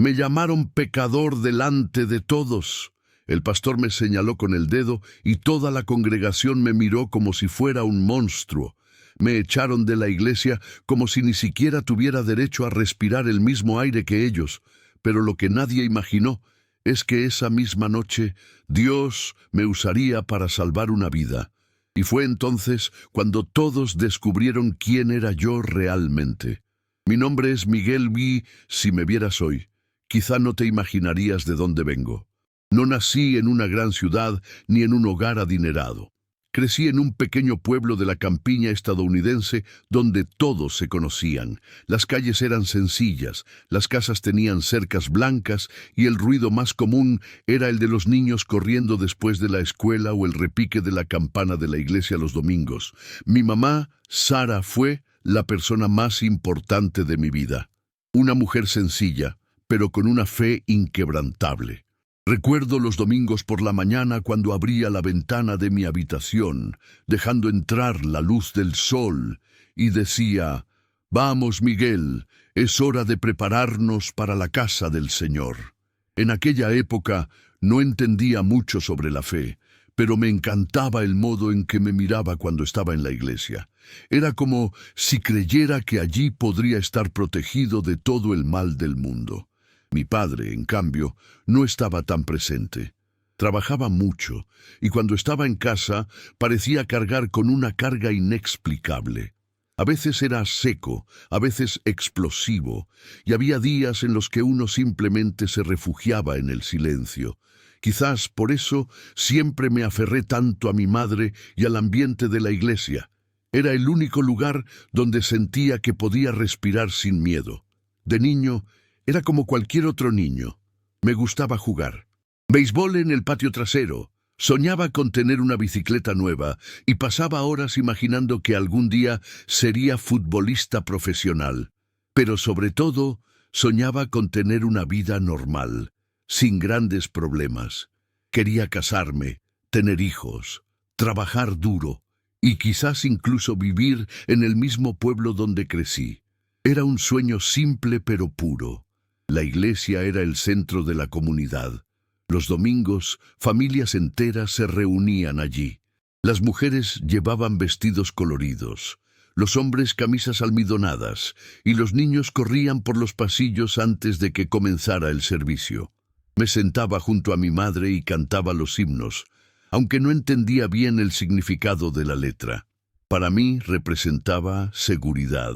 Me llamaron pecador delante de todos. El pastor me señaló con el dedo y toda la congregación me miró como si fuera un monstruo. Me echaron de la iglesia como si ni siquiera tuviera derecho a respirar el mismo aire que ellos. Pero lo que nadie imaginó es que esa misma noche Dios me usaría para salvar una vida. Y fue entonces cuando todos descubrieron quién era yo realmente. Mi nombre es Miguel B. Si me vieras hoy, quizá no te imaginarías de dónde vengo. No nací en una gran ciudad ni en un hogar adinerado. Crecí en un pequeño pueblo de la campiña estadounidense donde todos se conocían. Las calles eran sencillas, las casas tenían cercas blancas y el ruido más común era el de los niños corriendo después de la escuela o el repique de la campana de la iglesia los domingos. Mi mamá, Sara, fue la persona más importante de mi vida. Una mujer sencilla, pero con una fe inquebrantable. Recuerdo los domingos por la mañana cuando abría la ventana de mi habitación, dejando entrar la luz del sol, y decía: «Vamos, Miguel, es hora de prepararnos para la casa del Señor». En aquella época no entendía mucho sobre la fe, pero me encantaba el modo en que me miraba cuando estaba en la iglesia. Era como si creyera que allí podría estar protegido de todo el mal del mundo. Mi padre, en cambio, no estaba tan presente. Trabajaba mucho, y cuando estaba en casa parecía cargar con una carga inexplicable. A veces era seco, a veces explosivo, y había días en los que uno simplemente se refugiaba en el silencio. Quizás por eso siempre me aferré tanto a mi madre y al ambiente de la iglesia. Era el único lugar donde sentía que podía respirar sin miedo. De niño, era como cualquier otro niño. Me gustaba jugar. Béisbol en el patio trasero. Soñaba con tener una bicicleta nueva y pasaba horas imaginando que algún día sería futbolista profesional. Pero sobre todo, soñaba con tener una vida normal, sin grandes problemas. Quería casarme, tener hijos, trabajar duro y quizás incluso vivir en el mismo pueblo donde crecí. Era un sueño simple pero puro. La iglesia era el centro de la comunidad. Los domingos, familias enteras se reunían allí. Las mujeres llevaban vestidos coloridos, los hombres camisas almidonadas, y los niños corrían por los pasillos antes de que comenzara el servicio. Me sentaba junto a mi madre y cantaba los himnos, aunque no entendía bien el significado de la letra. Para mí representaba seguridad.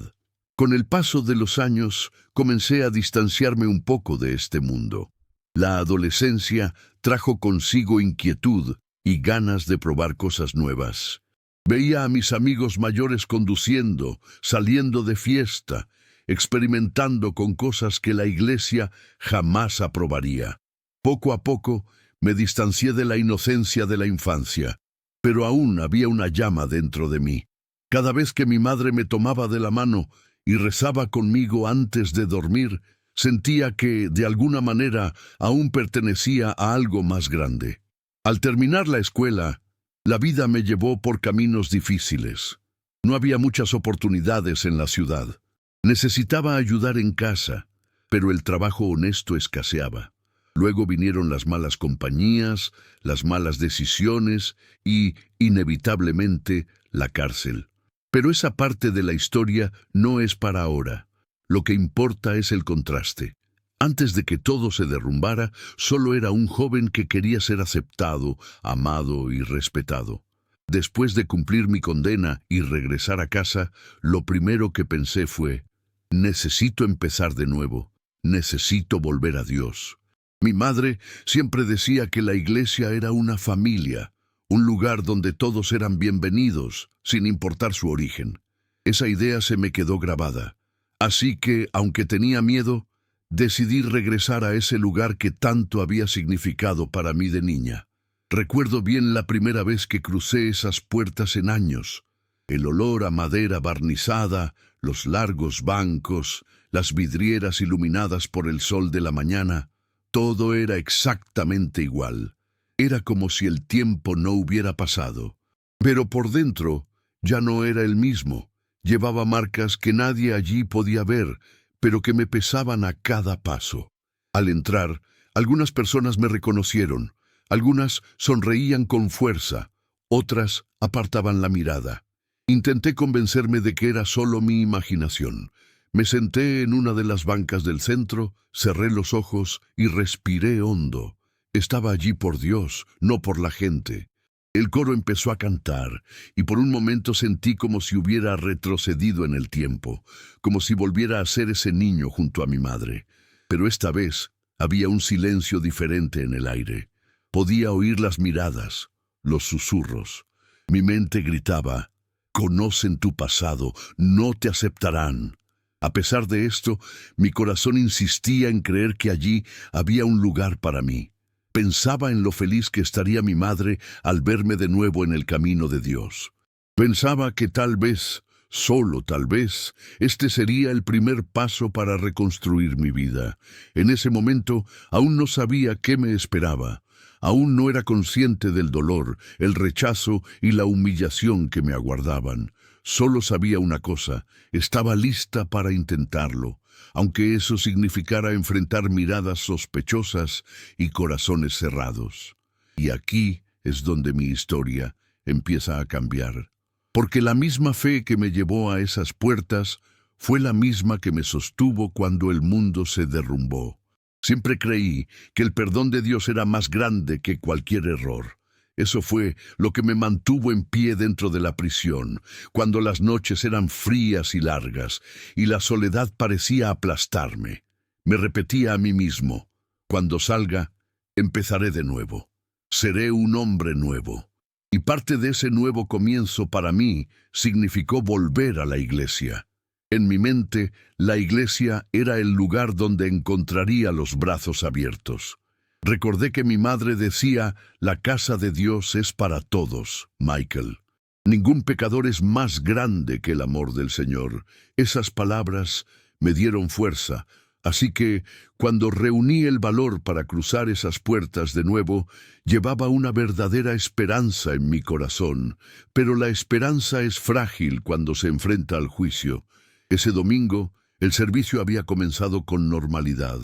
Con el paso de los años, comencé a distanciarme un poco de este mundo. La adolescencia trajo consigo inquietud y ganas de probar cosas nuevas. Veía a mis amigos mayores conduciendo, saliendo de fiesta, experimentando con cosas que la iglesia jamás aprobaría. Poco a poco me distancié de la inocencia de la infancia, pero aún había una llama dentro de mí. Cada vez que mi madre me tomaba de la mano y rezaba conmigo antes de dormir, sentía que, de alguna manera, aún pertenecía a algo más grande. Al terminar la escuela, la vida me llevó por caminos difíciles. No había muchas oportunidades en la ciudad. Necesitaba ayudar en casa, pero el trabajo honesto escaseaba. Luego vinieron las malas compañías, las malas decisiones y, inevitablemente, la cárcel. Pero esa parte de la historia no es para ahora. Lo que importa es el contraste. Antes de que todo se derrumbara, solo era un joven que quería ser aceptado, amado y respetado. Después de cumplir mi condena y regresar a casa, lo primero que pensé fue: necesito empezar de nuevo, necesito volver a Dios. Mi madre siempre decía que la iglesia era una familia, un lugar donde todos eran bienvenidos, sin importar su origen. Esa idea se me quedó grabada. Así que, aunque tenía miedo, decidí regresar a ese lugar que tanto había significado para mí de niña. Recuerdo bien la primera vez que crucé esas puertas en años. El olor a madera barnizada, los largos bancos, las vidrieras iluminadas por el sol de la mañana, todo era exactamente igual. Era como si el tiempo no hubiera pasado. Pero por dentro ya no era el mismo. Llevaba marcas que nadie allí podía ver, pero que me pesaban a cada paso. Al entrar, algunas personas me reconocieron, algunas sonreían con fuerza, otras apartaban la mirada. Intenté convencerme de que era solo mi imaginación. Me senté en una de las bancas del centro, cerré los ojos y respiré hondo. Estaba allí por Dios, no por la gente. El coro empezó a cantar, y por un momento sentí como si hubiera retrocedido en el tiempo, como si volviera a ser ese niño junto a mi madre. Pero esta vez había un silencio diferente en el aire. Podía oír las miradas, los susurros. Mi mente gritaba: «Conocen tu pasado, no te aceptarán». A pesar de esto, mi corazón insistía en creer que allí había un lugar para mí. Pensaba en lo feliz que estaría mi madre al verme de nuevo en el camino de Dios. Pensaba que tal vez, solo tal vez, este sería el primer paso para reconstruir mi vida. En ese momento aún no sabía qué me esperaba. Aún no era consciente del dolor, el rechazo y la humillación que me aguardaban. Solo sabía una cosa: estaba lista para intentarlo, aunque eso significara enfrentar miradas sospechosas y corazones cerrados. Y aquí es donde mi historia empieza a cambiar. Porque la misma fe que me llevó a esas puertas fue la misma que me sostuvo cuando el mundo se derrumbó. Siempre creí que el perdón de Dios era más grande que cualquier error. Eso fue lo que me mantuvo en pie dentro de la prisión, cuando las noches eran frías y largas, y la soledad parecía aplastarme. Me repetía a mí mismo: cuando salga, empezaré de nuevo. Seré un hombre nuevo. Y parte de ese nuevo comienzo para mí significó volver a la iglesia. En mi mente, la iglesia era el lugar donde encontraría los brazos abiertos. Recordé que mi madre decía: «La casa de Dios es para todos, Michael». Ningún pecador es más grande que el amor del Señor. Esas palabras me dieron fuerza, así que, cuando reuní el valor para cruzar esas puertas de nuevo, llevaba una verdadera esperanza en mi corazón. Pero la esperanza es frágil cuando se enfrenta al juicio. Ese domingo, el servicio había comenzado con normalidad.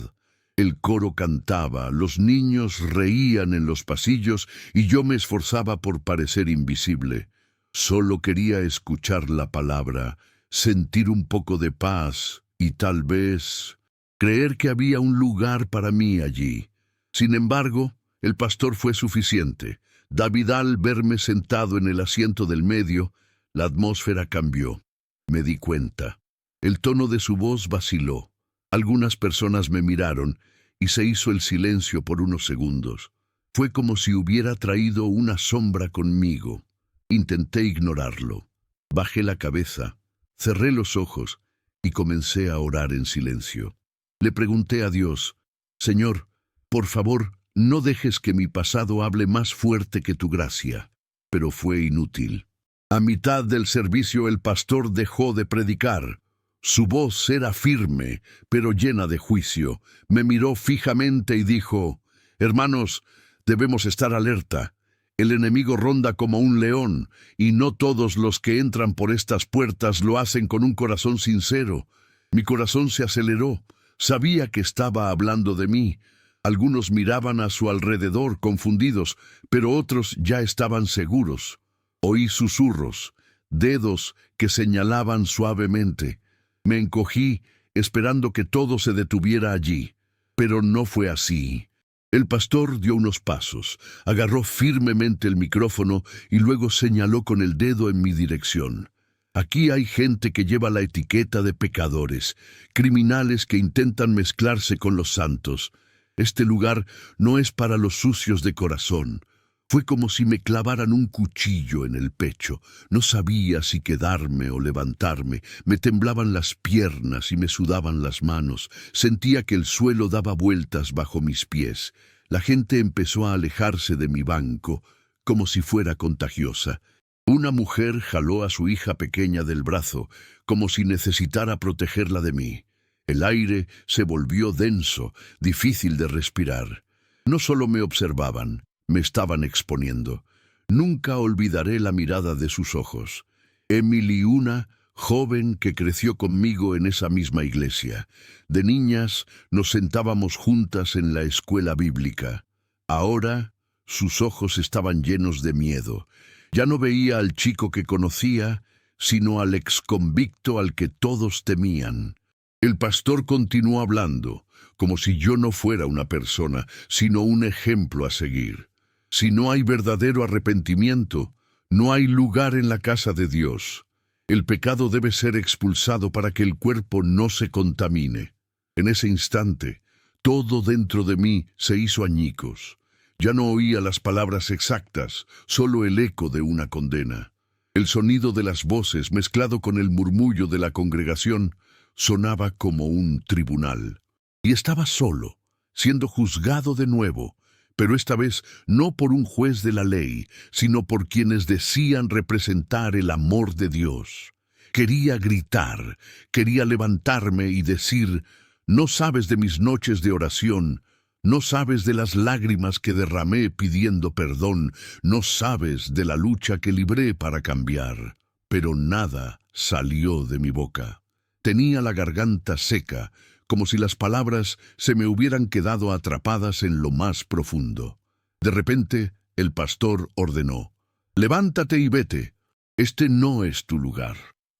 El coro cantaba, los niños reían en los pasillos y yo me esforzaba por parecer invisible. Solo quería escuchar la palabra, sentir un poco de paz y tal vez creer que había un lugar para mí allí. Sin embargo, el pastor fue suficiente. David, al verme sentado en el asiento del medio, la atmósfera cambió. Me di cuenta. El tono de su voz vaciló. Algunas personas me miraron y se hizo el silencio por unos segundos. Fue como si hubiera traído una sombra conmigo. Intenté ignorarlo. Bajé la cabeza, cerré los ojos y comencé a orar en silencio. Le pregunté a Dios: «Señor, por favor, no dejes que mi pasado hable más fuerte que tu gracia». Pero fue inútil. A mitad del servicio el pastor dejó de predicar. Su voz era firme, pero llena de juicio. Me miró fijamente y dijo: «Hermanos, debemos estar alerta. El enemigo ronda como un león, y no todos los que entran por estas puertas lo hacen con un corazón sincero». Mi corazón se aceleró. Sabía que estaba hablando de mí. Algunos miraban a su alrededor confundidos, pero otros ya estaban seguros. Oí susurros, dedos que señalaban suavemente. Me encogí, esperando que todo se detuviera allí. Pero no fue así. El pastor dio unos pasos, agarró firmemente el micrófono y luego señaló con el dedo en mi dirección. «Aquí hay gente que lleva la etiqueta de pecadores, criminales que intentan mezclarse con los santos. Este lugar no es para los sucios de corazón». Fue como si me clavaran un cuchillo en el pecho. No sabía si quedarme o levantarme. Me temblaban las piernas y me sudaban las manos. Sentía que el suelo daba vueltas bajo mis pies. La gente empezó a alejarse de mi banco, como si fuera contagiosa. Una mujer jaló a su hija pequeña del brazo, como si necesitara protegerla de mí. El aire se volvió denso, difícil de respirar. No solo me observaban, me estaban exponiendo. Nunca olvidaré la mirada de sus ojos. Emily, una joven que creció conmigo en esa misma iglesia. De niñas nos sentábamos juntas en la escuela bíblica. Ahora sus ojos estaban llenos de miedo. Ya no veía al chico que conocía, sino al exconvicto al que todos temían. El pastor continuó hablando, como si yo no fuera una persona, sino un ejemplo a seguir. Si no hay verdadero arrepentimiento, no hay lugar en la casa de Dios. El pecado debe ser expulsado para que el cuerpo no se contamine. En ese instante, todo dentro de mí se hizo añicos. Ya no oía las palabras exactas, solo el eco de una condena. El sonido de las voces, mezclado con el murmullo de la congregación, sonaba como un tribunal. Y estaba solo, siendo juzgado de nuevo, pero esta vez no por un juez de la ley, sino por quienes decían representar el amor de Dios. Quería gritar, quería levantarme y decir: no sabes de mis noches de oración, no sabes de las lágrimas que derramé pidiendo perdón, no sabes de la lucha que libré para cambiar. Pero nada salió de mi boca. Tenía la garganta seca, como si las palabras se me hubieran quedado atrapadas en lo más profundo. De repente, el pastor ordenó: levántate y vete. Este no es tu lugar.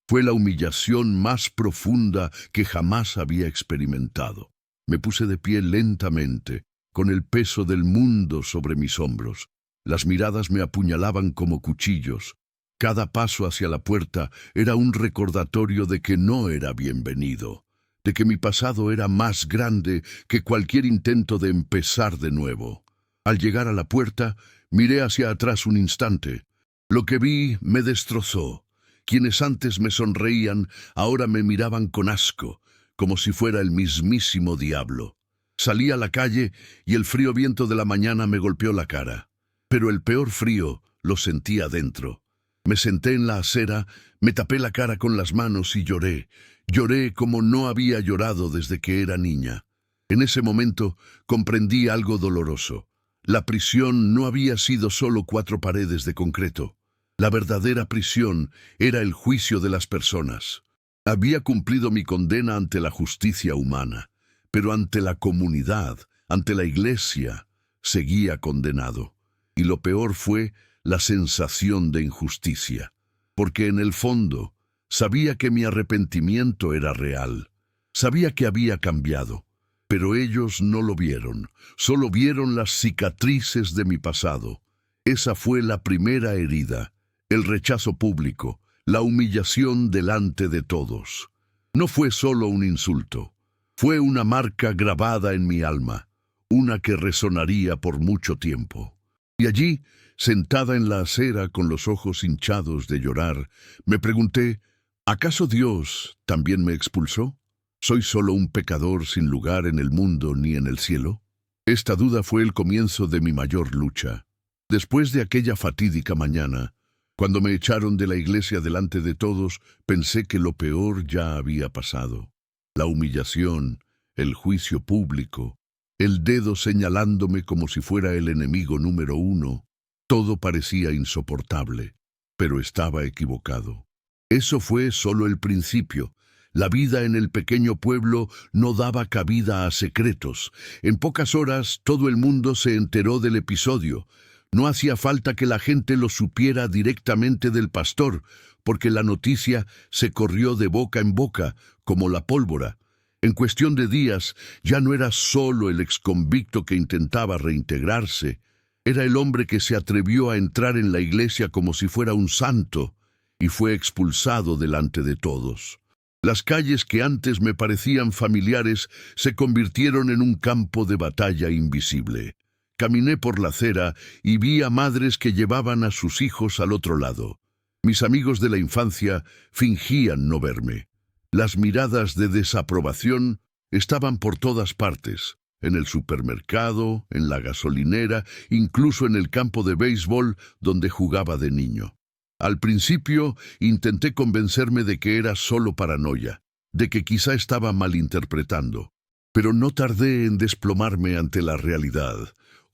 Fue la humillación más profunda que jamás había experimentado. Me puse de pie lentamente, con el peso del mundo sobre mis hombros. Las miradas me apuñalaban como cuchillos. Cada paso hacia la puerta era un recordatorio de que no era bienvenido, de que mi pasado era más grande que cualquier intento de empezar de nuevo. Al llegar a la puerta, miré hacia atrás un instante. Lo que vi me destrozó. Quienes antes me sonreían, ahora me miraban con asco, como si fuera el mismísimo diablo. Salí a la calle y el frío viento de la mañana me golpeó la cara. Pero el peor frío lo sentí adentro. Me senté en la acera, me tapé la cara con las manos y lloré. Lloré como no había llorado desde que era niña. En ese momento comprendí algo doloroso. La prisión no había sido solo 4 paredes de concreto. La verdadera prisión era el juicio de las personas. Había cumplido mi condena ante la justicia humana, pero ante la comunidad, ante la iglesia, seguía condenado. Y lo peor fue la sensación de injusticia, porque en el fondo sabía que mi arrepentimiento era real, sabía que había cambiado, pero ellos no lo vieron, solo vieron las cicatrices de mi pasado. Esa fue la primera herida, el rechazo público, la humillación delante de todos. No fue solo un insulto, fue una marca grabada en mi alma, una que resonaría por mucho tiempo. Y allí, sentada en la acera con los ojos hinchados de llorar, me pregunté: ¿acaso Dios también me expulsó? ¿Soy solo un pecador sin lugar en el mundo ni en el cielo? Esta duda fue el comienzo de mi mayor lucha. Después de aquella fatídica mañana, cuando me echaron de la iglesia delante de todos, pensé que lo peor ya había pasado. La humillación, el juicio público, el dedo señalándome como si fuera el enemigo número 1, todo parecía insoportable, pero estaba equivocado. Eso fue solo el principio. La vida en el pequeño pueblo no daba cabida a secretos. En pocas horas todo el mundo se enteró del episodio. No hacía falta que la gente lo supiera directamente del pastor, porque la noticia se corrió de boca en boca, como la pólvora. En cuestión de días, ya no era solo el exconvicto que intentaba reintegrarse, era el hombre que se atrevió a entrar en la iglesia como si fuera un santo, y fue expulsado delante de todos. Las calles que antes me parecían familiares se convirtieron en un campo de batalla invisible. Caminé por la acera y vi a madres que llevaban a sus hijos al otro lado. Mis amigos de la infancia fingían no verme. Las miradas de desaprobación estaban por todas partes, en el supermercado, en la gasolinera, incluso en el campo de béisbol donde jugaba de niño. Al principio intenté convencerme de que era solo paranoia, de que quizá estaba malinterpretando, pero no tardé en desplomarme ante la realidad.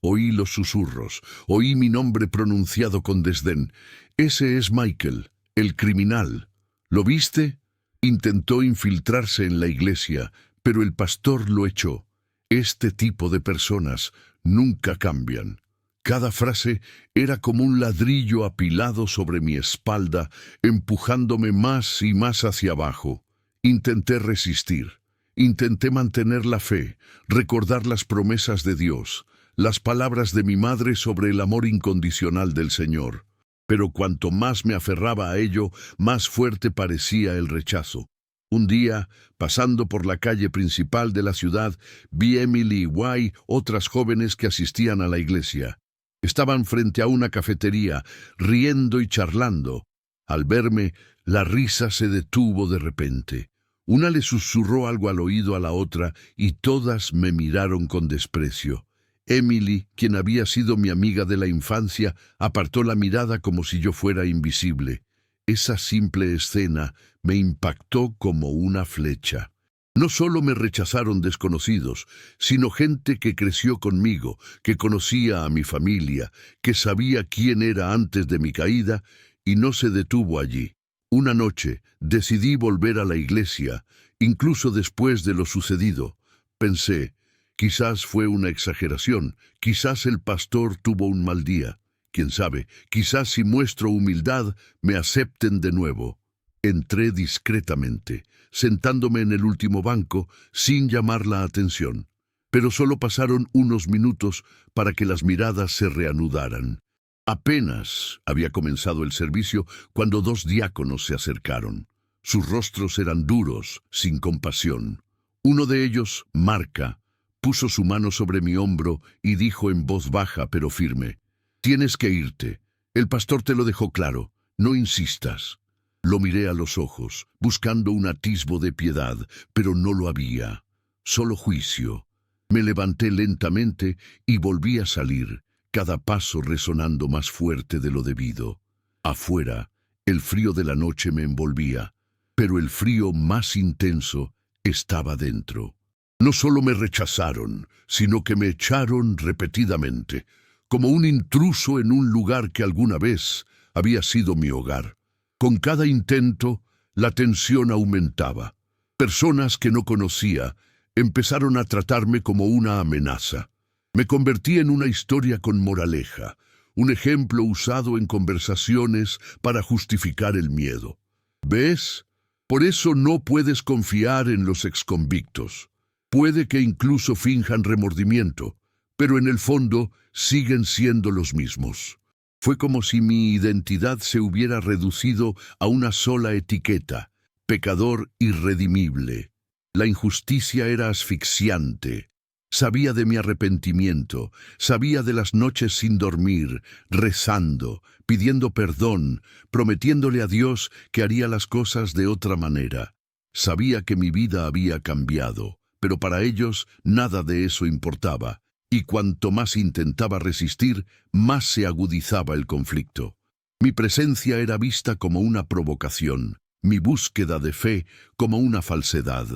Oí los susurros, oí mi nombre pronunciado con desdén. Ese es Michael, el criminal. ¿Lo viste? Intentó infiltrarse en la iglesia, pero el pastor lo echó. Este tipo de personas nunca cambian. Cada frase era como un ladrillo apilado sobre mi espalda, empujándome más y más hacia abajo. Intenté resistir. Intenté mantener la fe, recordar las promesas de Dios, las palabras de mi madre sobre el amor incondicional del Señor. Pero cuanto más me aferraba a ello, más fuerte parecía el rechazo. Un día, pasando por la calle principal de la ciudad, vi a Emily y Guy, otras jóvenes que asistían a la iglesia. Estaban frente a una cafetería, riendo y charlando. Al verme, la risa se detuvo de repente. Una le susurró algo al oído a la otra y todas me miraron con desprecio. Emily, quien había sido mi amiga de la infancia, apartó la mirada como si yo fuera invisible. Esa simple escena me impactó como una flecha. No solo me rechazaron desconocidos, sino gente que creció conmigo, que conocía a mi familia, que sabía quién era antes de mi caída, y no se detuvo allí. Una noche decidí volver a la iglesia, incluso después de lo sucedido. Pensé, quizás fue una exageración, quizás el pastor tuvo un mal día. Quién sabe, quizás si muestro humildad me acepten de nuevo. Entré discretamente, sentándome en el último banco, sin llamar la atención. Pero solo pasaron unos minutos para que las miradas se reanudaran. Apenas había comenzado el servicio cuando dos diáconos se acercaron. Sus rostros eran duros, sin compasión. Uno de ellos, Marca, puso su mano sobre mi hombro y dijo en voz baja pero firme: «Tienes que irte. El pastor te lo dejó claro. No insistas». Lo miré a los ojos, buscando un atisbo de piedad, pero no lo había. Solo juicio. Me levanté lentamente y volví a salir, cada paso resonando más fuerte de lo debido. Afuera, el frío de la noche me envolvía, pero el frío más intenso estaba dentro. No solo me rechazaron, sino que me echaron repetidamente, como un intruso en un lugar que alguna vez había sido mi hogar. Con cada intento, la tensión aumentaba. Personas que no conocía empezaron a tratarme como una amenaza. Me convertí en una historia con moraleja, un ejemplo usado en conversaciones para justificar el miedo. ¿Ves? Por eso no puedes confiar en los exconvictos. Puede que incluso finjan remordimiento, pero en el fondo siguen siendo los mismos. Fue como si mi identidad se hubiera reducido a una sola etiqueta: pecador irredimible. La injusticia era asfixiante. Sabía de mi arrepentimiento, sabía de las noches sin dormir, rezando, pidiendo perdón, prometiéndole a Dios que haría las cosas de otra manera. Sabía que mi vida había cambiado, pero para ellos nada de eso importaba. Y cuanto más intentaba resistir, más se agudizaba el conflicto. Mi presencia era vista como una provocación, mi búsqueda de fe como una falsedad.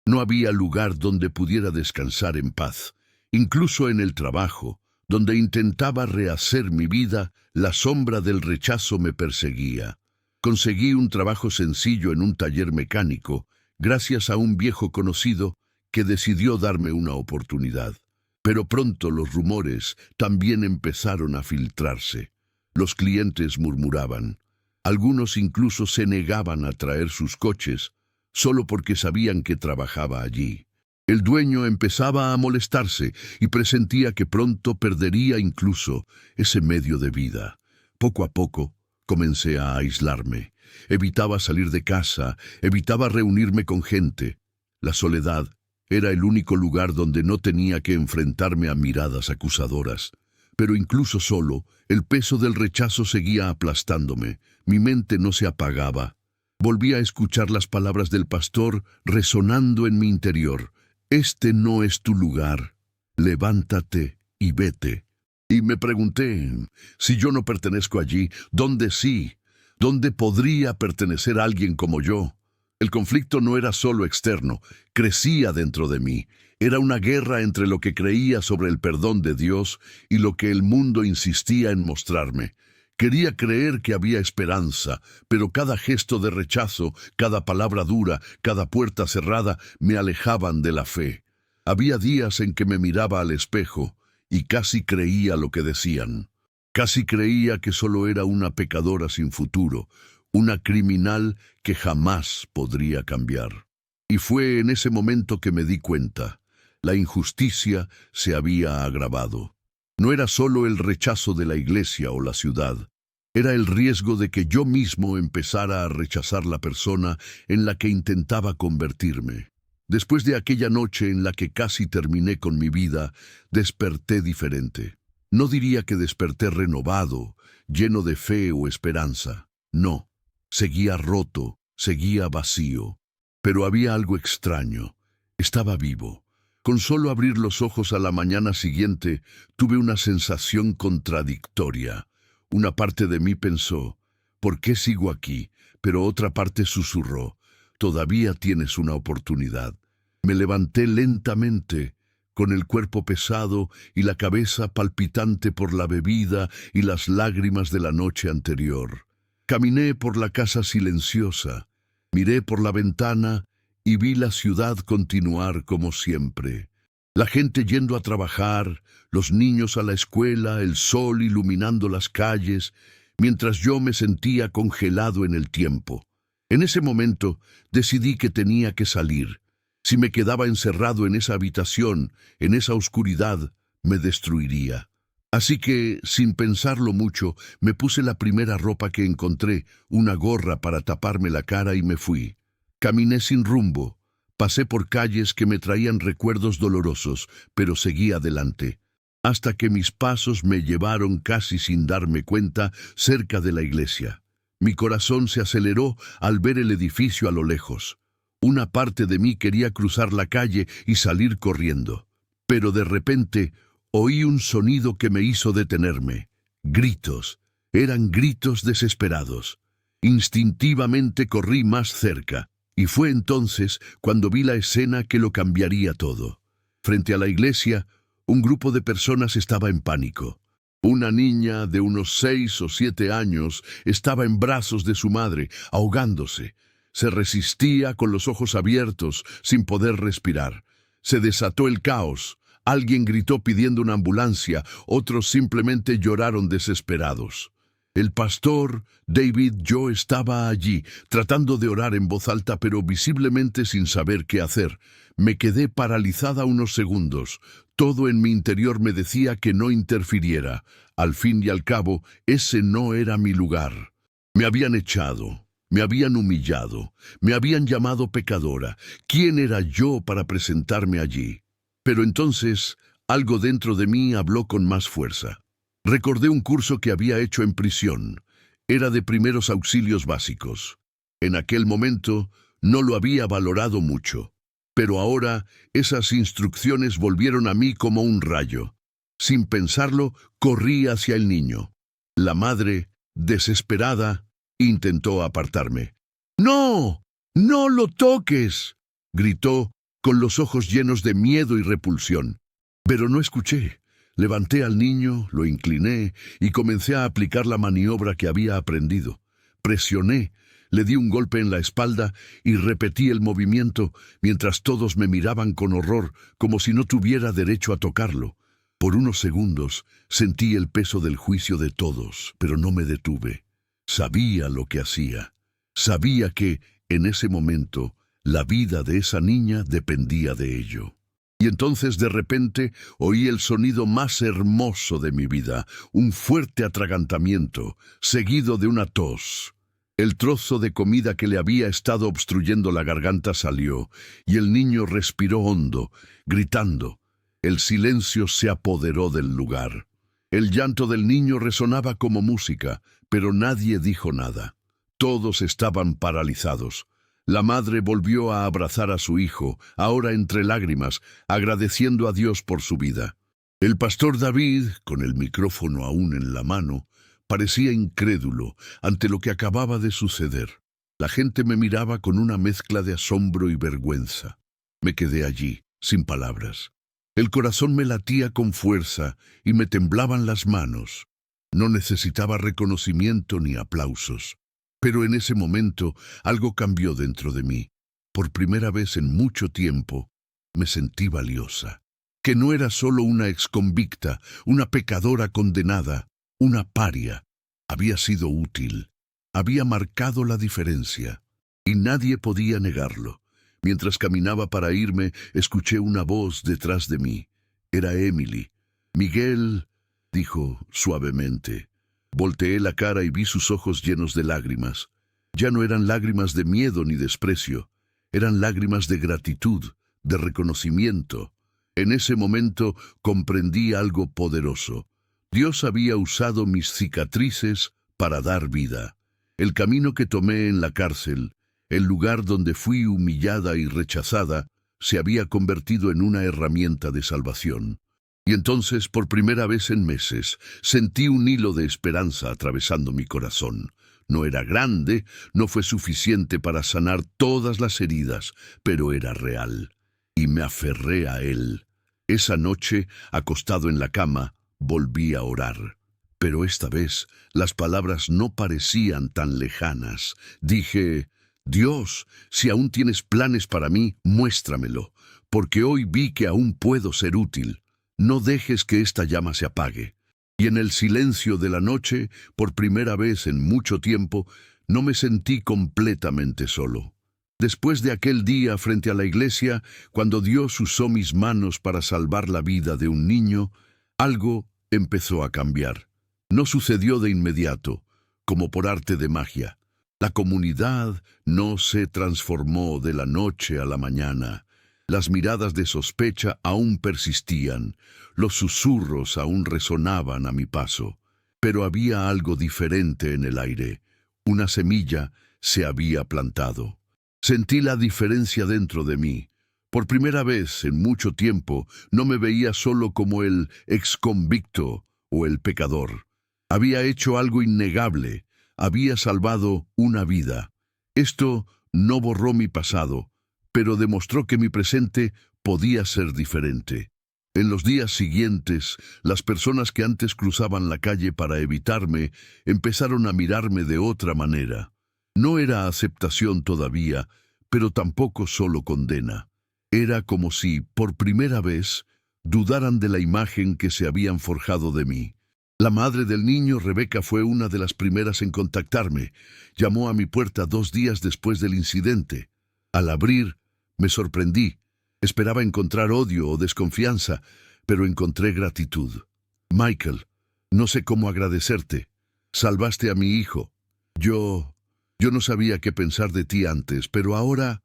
No había lugar donde pudiera descansar en paz. Incluso en el trabajo, donde intentaba rehacer mi vida, la sombra del rechazo me perseguía. Conseguí un trabajo sencillo en un taller mecánico, gracias a un viejo conocido que decidió darme una oportunidad. Pero pronto los rumores también empezaron a filtrarse. Los clientes murmuraban. Algunos incluso se negaban a traer sus coches, solo porque sabían que trabajaba allí. El dueño empezaba a molestarse y presentía que pronto perdería incluso ese medio de vida. Poco a poco comencé a aislarme. Evitaba salir de casa, evitaba reunirme con gente. La soledad era el único lugar donde no tenía que enfrentarme a miradas acusadoras. Pero incluso solo, el peso del rechazo seguía aplastándome. Mi mente no se apagaba. Volví a escuchar las palabras del pastor resonando en mi interior. «Este no es tu lugar. Levántate y vete». Y me pregunté, si yo no pertenezco allí, ¿dónde sí? ¿Dónde podría pertenecer alguien como yo? El conflicto no era solo externo, crecía dentro de mí. Era una guerra entre lo que creía sobre el perdón de Dios y lo que el mundo insistía en mostrarme. Quería creer que había esperanza, pero cada gesto de rechazo, cada palabra dura, cada puerta cerrada me alejaban de la fe. Había días en que me miraba al espejo y casi creía lo que decían. Casi creía que solo era una pecadora sin futuro, una criminal que jamás podría cambiar. Y fue en ese momento que me di cuenta. La injusticia se había agravado. No era solo el rechazo de la iglesia o la ciudad, era el riesgo de que yo mismo empezara a rechazar la persona en la que intentaba convertirme. Después de aquella noche en la que casi terminé con mi vida, desperté diferente. No diría que desperté renovado, lleno de fe o esperanza. No, seguía roto, seguía vacío. Pero había algo extraño. Estaba vivo. Con solo abrir los ojos a la mañana siguiente, tuve una sensación contradictoria. Una parte de mí pensó, ¿por qué sigo aquí? Pero otra parte susurró, todavía tienes una oportunidad. Me levanté lentamente, con el cuerpo pesado y la cabeza palpitante por la bebida y las lágrimas de la noche anterior. Caminé por la casa silenciosa, miré por la ventana y vi la ciudad continuar como siempre. La gente yendo a trabajar, los niños a la escuela, el sol iluminando las calles, mientras yo me sentía congelado en el tiempo. En ese momento decidí que tenía que salir. Si me quedaba encerrado en esa habitación, en esa oscuridad, me destruiría. Así que, sin pensarlo mucho, me puse la primera ropa que encontré, una gorra para taparme la cara y me fui. Caminé sin rumbo, pasé por calles que me traían recuerdos dolorosos, pero seguí adelante, hasta que mis pasos me llevaron casi sin darme cuenta cerca de la iglesia. Mi corazón se aceleró al ver el edificio a lo lejos. Una parte de mí quería cruzar la calle y salir corriendo, pero de repente oí un sonido que me hizo detenerme. Gritos. Eran gritos desesperados. Instintivamente corrí más cerca. Y fue entonces cuando vi la escena que lo cambiaría todo. Frente a la iglesia, un grupo de personas estaba en pánico. Una niña de unos 6 o 7 años estaba en brazos de su madre, ahogándose. Se resistía con los ojos abiertos, sin poder respirar. Se desató el caos. Alguien gritó pidiendo una ambulancia, otros simplemente lloraron desesperados. El pastor, David, yo estaba allí, tratando de orar en voz alta, pero visiblemente sin saber qué hacer. Me quedé paralizada unos segundos. Todo en mi interior me decía que no interfiriera. Al fin y al cabo, ese no era mi lugar. Me habían echado, me habían humillado, me habían llamado pecadora. ¿Quién era yo para presentarme allí? Pero entonces, algo dentro de mí habló con más fuerza. Recordé un curso que había hecho en prisión. Era de primeros auxilios básicos. En aquel momento no lo había valorado mucho, pero ahora esas instrucciones volvieron a mí como un rayo. Sin pensarlo, corrí hacia el niño. La madre, desesperada, intentó apartarme. ¡No! ¡No lo toques!, gritó, con los ojos llenos de miedo y repulsión. Pero no escuché. Levanté al niño, lo incliné y comencé a aplicar la maniobra que había aprendido. Presioné, le di un golpe en la espalda y repetí el movimiento mientras todos me miraban con horror, como si no tuviera derecho a tocarlo. Por unos segundos sentí el peso del juicio de todos, pero no me detuve. Sabía lo que hacía. Sabía que, en ese momento, la vida de esa niña dependía de ello. Y entonces de repente oí el sonido más hermoso de mi vida, un fuerte atragantamiento, seguido de una tos. El trozo de comida que le había estado obstruyendo la garganta salió, y el niño respiró hondo, gritando. El silencio se apoderó del lugar. El llanto del niño resonaba como música, pero nadie dijo nada. Todos estaban paralizados. La madre volvió a abrazar a su hijo, ahora entre lágrimas, agradeciendo a Dios por su vida. El pastor David, con el micrófono aún en la mano, parecía incrédulo ante lo que acababa de suceder. La gente me miraba con una mezcla de asombro y vergüenza. Me quedé allí, sin palabras. El corazón me latía con fuerza y me temblaban las manos. No necesitaba reconocimiento ni aplausos. Pero en ese momento algo cambió dentro de mí. Por primera vez en mucho tiempo me sentí valiosa. Que no era solo una exconvicta, una pecadora condenada, una paria. Había sido útil. Había marcado la diferencia. Y nadie podía negarlo. Mientras caminaba para irme, escuché una voz detrás de mí. Era Emily. «Miguel», dijo suavemente. Volteé la cara y vi sus ojos llenos de lágrimas. Ya no eran lágrimas de miedo ni desprecio. Eran lágrimas de gratitud, de reconocimiento. En ese momento comprendí algo poderoso. Dios había usado mis cicatrices para dar vida. El camino que tomé en la cárcel, el lugar donde fui humillada y rechazada, se había convertido en una herramienta de salvación. Y entonces, por primera vez en meses, sentí un hilo de esperanza atravesando mi corazón. No era grande, no fue suficiente para sanar todas las heridas, pero era real. Y me aferré a él. Esa noche, acostado en la cama, volví a orar. Pero esta vez, las palabras no parecían tan lejanas. Dije: «Dios, si aún tienes planes para mí, muéstramelo, porque hoy vi que aún puedo ser útil. No dejes que esta llama se apague». Y en el silencio de la noche, por primera vez en mucho tiempo, no me sentí completamente solo. Después de aquel día frente a la iglesia, cuando Dios usó mis manos para salvar la vida de un niño, algo empezó a cambiar. No sucedió de inmediato, como por arte de magia. La comunidad no se transformó de la noche a la mañana. Las miradas de sospecha aún persistían, los susurros aún resonaban a mi paso, pero había algo diferente en el aire. Una semilla se había plantado. Sentí la diferencia dentro de mí. Por primera vez en mucho tiempo no me veía solo como el exconvicto o el pecador. Había hecho algo innegable, había salvado una vida. Esto no borró mi pasado, pero demostró que mi presente podía ser diferente. En los días siguientes, las personas que antes cruzaban la calle para evitarme empezaron a mirarme de otra manera. No era aceptación todavía, pero tampoco solo condena. Era como si, por primera vez, dudaran de la imagen que se habían forjado de mí. La madre del niño, Rebeca, fue una de las primeras en contactarme. Llamó a mi puerta 2 días después del incidente. Al abrir, me sorprendí. Esperaba encontrar odio o desconfianza, pero encontré gratitud. «Michael, no sé cómo agradecerte. Salvaste a mi hijo. Yo no sabía qué pensar de ti antes, pero ahora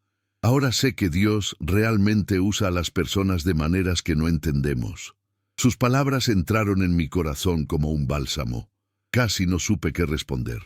sé que Dios realmente usa a las personas de maneras que no entendemos». Sus palabras entraron en mi corazón como un bálsamo. Casi no supe qué responder.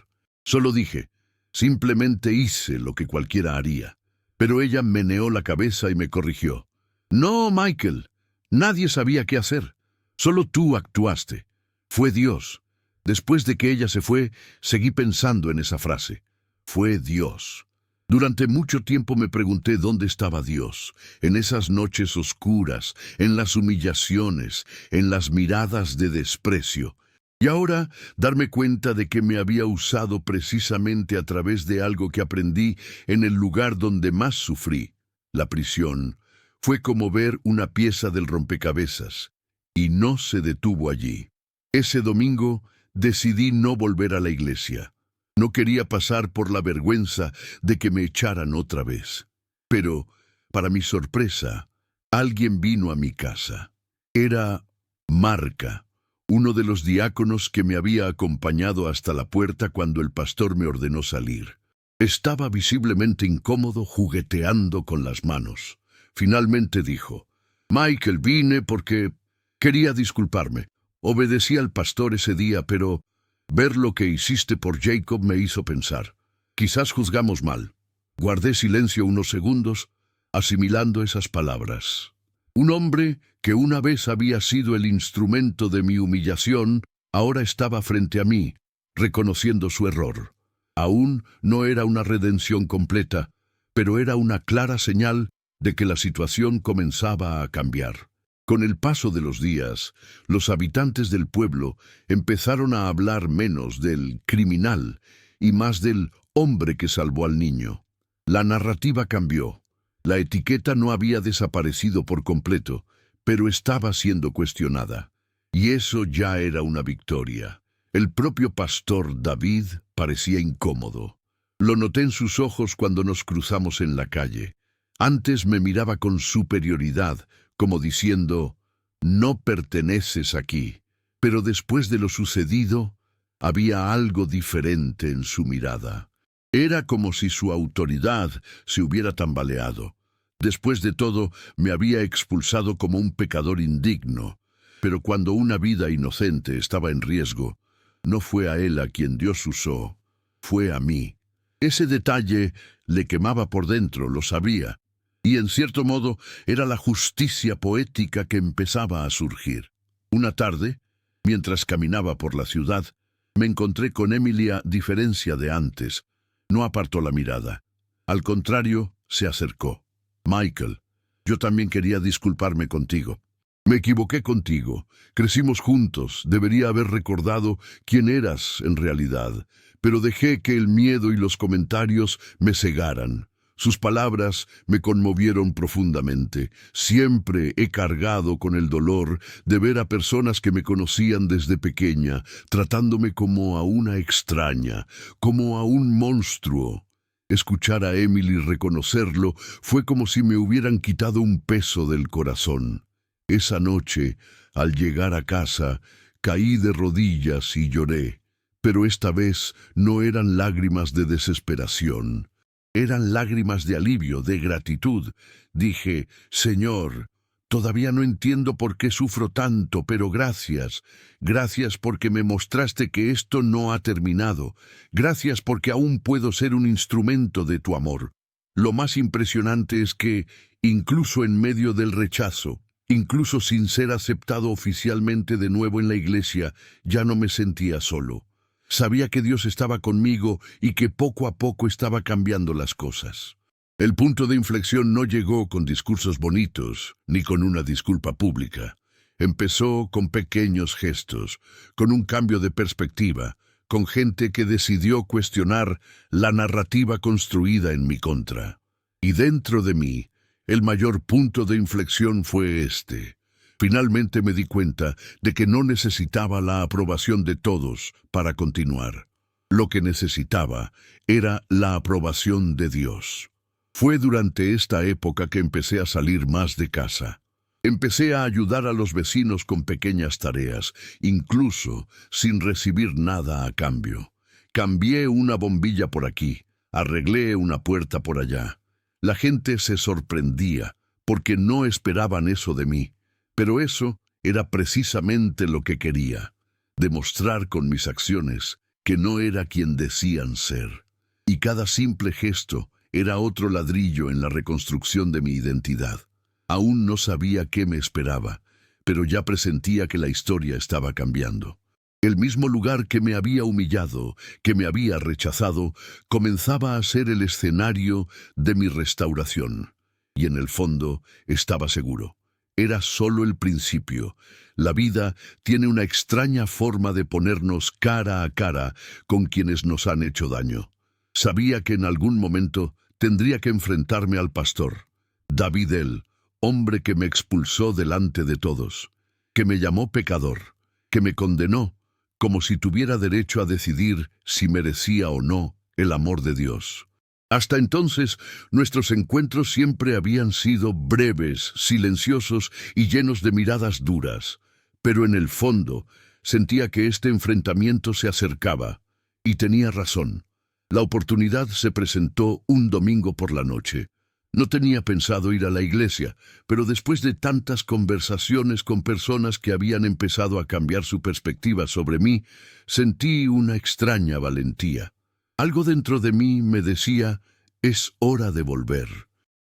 Solo dije: «Simplemente hice lo que cualquiera haría». Pero ella meneó la cabeza y me corrigió. «No, Michael, nadie sabía qué hacer. Solo tú actuaste. Fue Dios». Después de que ella se fue, seguí pensando en esa frase. Fue Dios. Durante mucho tiempo me pregunté dónde estaba Dios, en esas noches oscuras, en las humillaciones, en las miradas de desprecio. Y ahora darme cuenta de que me había usado precisamente a través de algo que aprendí en el lugar donde más sufrí, la prisión, fue como ver una pieza del rompecabezas, y no se detuvo allí. Ese domingo decidí no volver a la iglesia. No quería pasar por la vergüenza de que me echaran otra vez. Pero, para mi sorpresa, alguien vino a mi casa. Era Marca, uno de los diáconos que me había acompañado hasta la puerta cuando el pastor me ordenó salir. Estaba visiblemente incómodo, jugueteando con las manos. Finalmente dijo: «Michael, vine porque quería disculparme. Obedecí al pastor ese día, pero ver lo que hiciste por Jacob me hizo pensar. Quizás juzgamos mal». Guardé silencio unos segundos, asimilando esas palabras. Un hombre que una vez había sido el instrumento de mi humillación, ahora estaba frente a mí, reconociendo su error. Aún no era una redención completa, pero era una clara señal de que la situación comenzaba a cambiar. Con el paso de los días, los habitantes del pueblo empezaron a hablar menos del criminal y más del hombre que salvó al niño. La narrativa cambió. La etiqueta no había desaparecido por completo, pero estaba siendo cuestionada. Y eso ya era una victoria. El propio pastor David parecía incómodo. Lo noté en sus ojos cuando nos cruzamos en la calle. Antes me miraba con superioridad, como diciendo, «No perteneces aquí». Pero después de lo sucedido, había algo diferente en su mirada. Era como si su autoridad se hubiera tambaleado. Después de todo, me había expulsado como un pecador indigno. Pero cuando una vida inocente estaba en riesgo, no fue a él a quien Dios usó, fue a mí. Ese detalle le quemaba por dentro, lo sabía. Y en cierto modo era la justicia poética que empezaba a surgir. Una tarde, mientras caminaba por la ciudad, me encontré con Emily a diferencia de antes. No apartó la mirada. Al contrario, se acercó. «Michael, yo también quería disculparme contigo. Me equivoqué contigo. Crecimos juntos. Debería haber recordado quién eras en realidad. Pero dejé que el miedo y los comentarios me cegaran». Sus palabras me conmovieron profundamente. Siempre he cargado con el dolor de ver a personas que me conocían desde pequeña, tratándome como a una extraña, como a un monstruo. Escuchar a Emily reconocerlo fue como si me hubieran quitado un peso del corazón. Esa noche, al llegar a casa, caí de rodillas y lloré. Pero esta vez no eran lágrimas de desesperación. Eran lágrimas de alivio, de gratitud. Dije, «Señor, todavía no entiendo por qué sufro tanto, pero gracias. Gracias porque me mostraste que esto no ha terminado. Gracias porque aún puedo ser un instrumento de tu amor». Lo más impresionante es que, incluso en medio del rechazo, incluso sin ser aceptado oficialmente de nuevo en la iglesia, ya no me sentía solo. Sabía que Dios estaba conmigo y que poco a poco estaba cambiando las cosas. El punto de inflexión no llegó con discursos bonitos, ni con una disculpa pública. Empezó con pequeños gestos, con un cambio de perspectiva, con gente que decidió cuestionar la narrativa construida en mi contra. Y dentro de mí, el mayor punto de inflexión fue este. Finalmente me di cuenta de que no necesitaba la aprobación de todos para continuar. Lo que necesitaba era la aprobación de Dios. Fue durante esta época que empecé a salir más de casa. Empecé a ayudar a los vecinos con pequeñas tareas, incluso sin recibir nada a cambio. Cambié una bombilla por aquí, arreglé una puerta por allá. La gente se sorprendía porque no esperaban eso de mí. Pero eso era precisamente lo que quería, demostrar con mis acciones que no era quien decían ser. Y cada simple gesto era otro ladrillo en la reconstrucción de mi identidad. Aún no sabía qué me esperaba, pero ya presentía que la historia estaba cambiando. El mismo lugar que me había humillado, que me había rechazado, comenzaba a ser el escenario de mi restauración. Y en el fondo estaba seguro. Era solo el principio. La vida tiene una extraña forma de ponernos cara a cara con quienes nos han hecho daño. Sabía que en algún momento tendría que enfrentarme al pastor, David, el hombre que me expulsó delante de todos, que me llamó pecador, que me condenó, como si tuviera derecho a decidir si merecía o no el amor de Dios. Hasta entonces, nuestros encuentros siempre habían sido breves, silenciosos y llenos de miradas duras. Pero en el fondo, sentía que este enfrentamiento se acercaba. Y tenía razón. La oportunidad se presentó un domingo por la noche. No tenía pensado ir a la iglesia, pero después de tantas conversaciones con personas que habían empezado a cambiar su perspectiva sobre mí, sentí una extraña valentía. Algo dentro de mí me decía, es hora de volver.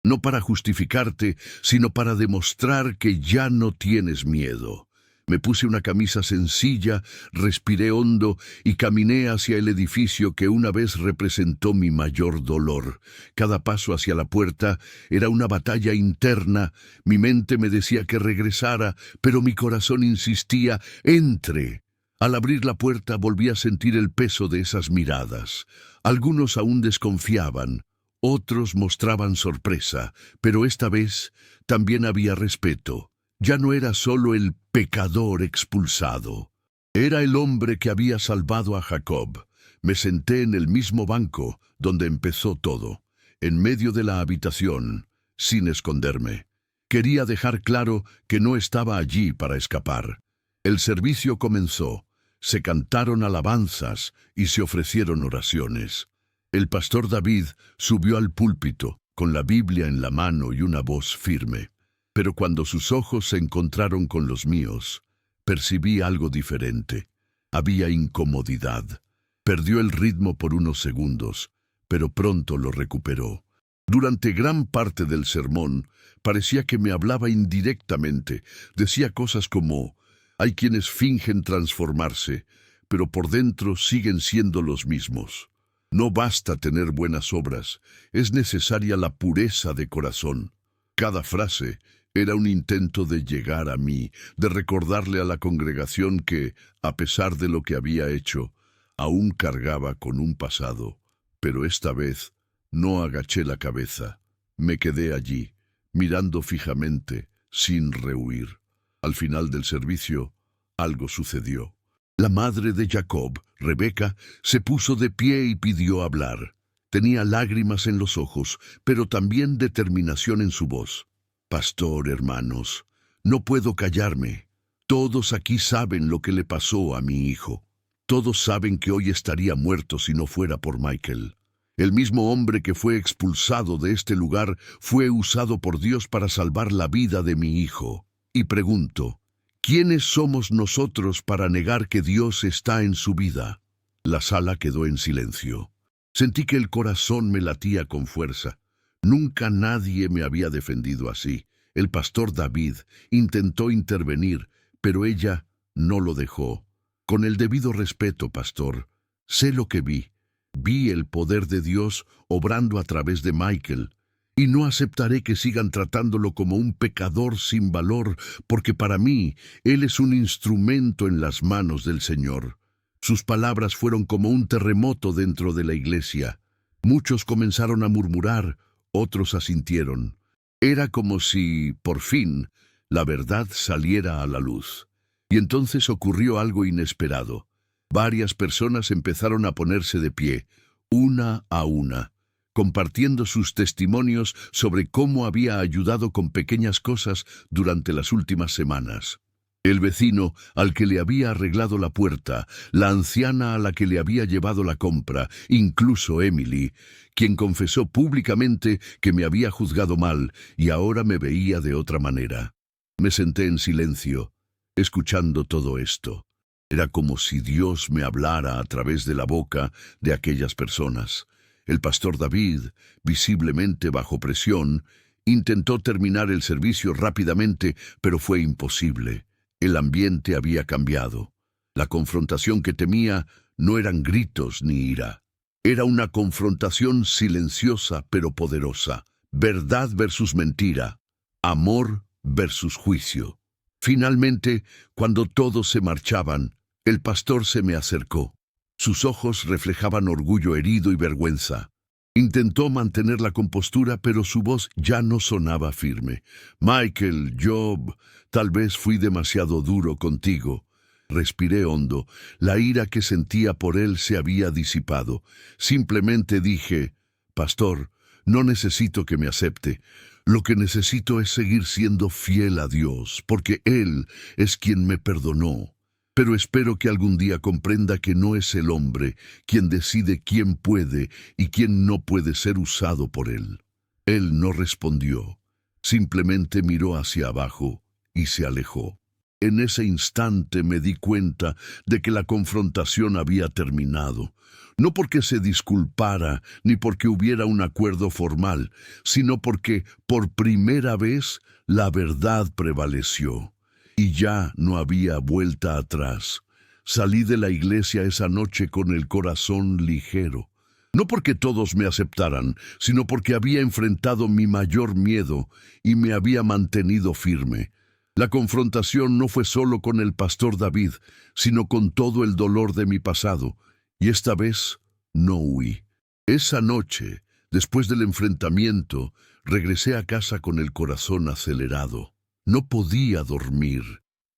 No para justificarte, sino para demostrar que ya no tienes miedo. Me puse una camisa sencilla, respiré hondo y caminé hacia el edificio que una vez representó mi mayor dolor. Cada paso hacia la puerta era una batalla interna. Mi mente me decía que regresara, pero mi corazón insistía: entre. Al abrir la puerta volví a sentir el peso de esas miradas. Algunos aún desconfiaban, otros mostraban sorpresa, pero esta vez también había respeto. Ya no era solo el pecador expulsado. Era el hombre que había salvado a Jacob. Me senté en el mismo banco donde empezó todo, en medio de la habitación, sin esconderme. Quería dejar claro que no estaba allí para escapar. El servicio comenzó. Se cantaron alabanzas y se ofrecieron oraciones. El pastor David subió al púlpito, con la Biblia en la mano y una voz firme. Pero cuando sus ojos se encontraron con los míos, percibí algo diferente. Había incomodidad. Perdió el ritmo por unos segundos, pero pronto lo recuperó. Durante gran parte del sermón, parecía que me hablaba indirectamente. Decía cosas como: hay quienes fingen transformarse, pero por dentro siguen siendo los mismos. No basta tener buenas obras, es necesaria la pureza de corazón. Cada frase era un intento de llegar a mí, de recordarle a la congregación que, a pesar de lo que había hecho, aún cargaba con un pasado. Pero esta vez no agaché la cabeza. Me quedé allí, mirando fijamente, sin rehuir. Al final del servicio, algo sucedió. La madre de Jacob, Rebeca, se puso de pie y pidió hablar. Tenía lágrimas en los ojos, pero también determinación en su voz. Pastor, hermanos, no puedo callarme. Todos aquí saben lo que le pasó a mi hijo. Todos saben que hoy estaría muerto si no fuera por Michael. El mismo hombre que fue expulsado de este lugar fue usado por Dios para salvar la vida de mi hijo. Y pregunto, ¿quiénes somos nosotros para negar que Dios está en su vida? La sala quedó en silencio. Sentí que el corazón me latía con fuerza. Nunca nadie me había defendido así. El pastor David intentó intervenir, pero ella no lo dejó. Con el debido respeto, pastor, sé lo que vi. Vi el poder de Dios obrando a través de Michael, y no aceptaré que sigan tratándolo como un pecador sin valor, porque para mí él es un instrumento en las manos del Señor. Sus palabras fueron como un terremoto dentro de la iglesia. Muchos comenzaron a murmurar, otros asintieron. Era como si, por fin, la verdad saliera a la luz. Y entonces ocurrió algo inesperado. Varias personas empezaron a ponerse de pie, una a una, compartiendo sus testimonios sobre cómo había ayudado con pequeñas cosas durante las últimas semanas. El vecino al que le había arreglado la puerta, la anciana a la que le había llevado la compra, incluso Emily, quien confesó públicamente que me había juzgado mal y ahora me veía de otra manera. Me senté en silencio, escuchando todo esto. Era como si Dios me hablara a través de la boca de aquellas personas. El pastor David, visiblemente bajo presión, intentó terminar el servicio rápidamente, pero fue imposible. El ambiente había cambiado. La confrontación que temía no eran gritos ni ira. Era una confrontación silenciosa pero poderosa. Verdad versus mentira. Amor versus juicio. Finalmente, cuando todos se marchaban, el pastor se me acercó. Sus ojos reflejaban orgullo herido y vergüenza. Intentó mantener la compostura, pero su voz ya no sonaba firme. Michael, Job, tal vez fui demasiado duro contigo. Respiré hondo. La ira que sentía por él se había disipado. Simplemente dije, Pastor, no necesito que me acepte. Lo que necesito es seguir siendo fiel a Dios, porque Él es quien me perdonó. Pero espero que algún día comprenda que no es el hombre quien decide quién puede y quién no puede ser usado por él. Él no respondió, simplemente miró hacia abajo y se alejó. En ese instante me di cuenta de que la confrontación había terminado, no porque se disculpara ni porque hubiera un acuerdo formal, sino porque, por primera vez, la verdad prevaleció. Y ya no había vuelta atrás. Salí de la iglesia esa noche con el corazón ligero. No porque todos me aceptaran, sino porque había enfrentado mi mayor miedo y me había mantenido firme. La confrontación no fue solo con el pastor David, sino con todo el dolor de mi pasado, y esta vez no huí. Esa noche, después del enfrentamiento, regresé a casa con el corazón acelerado. No podía dormir.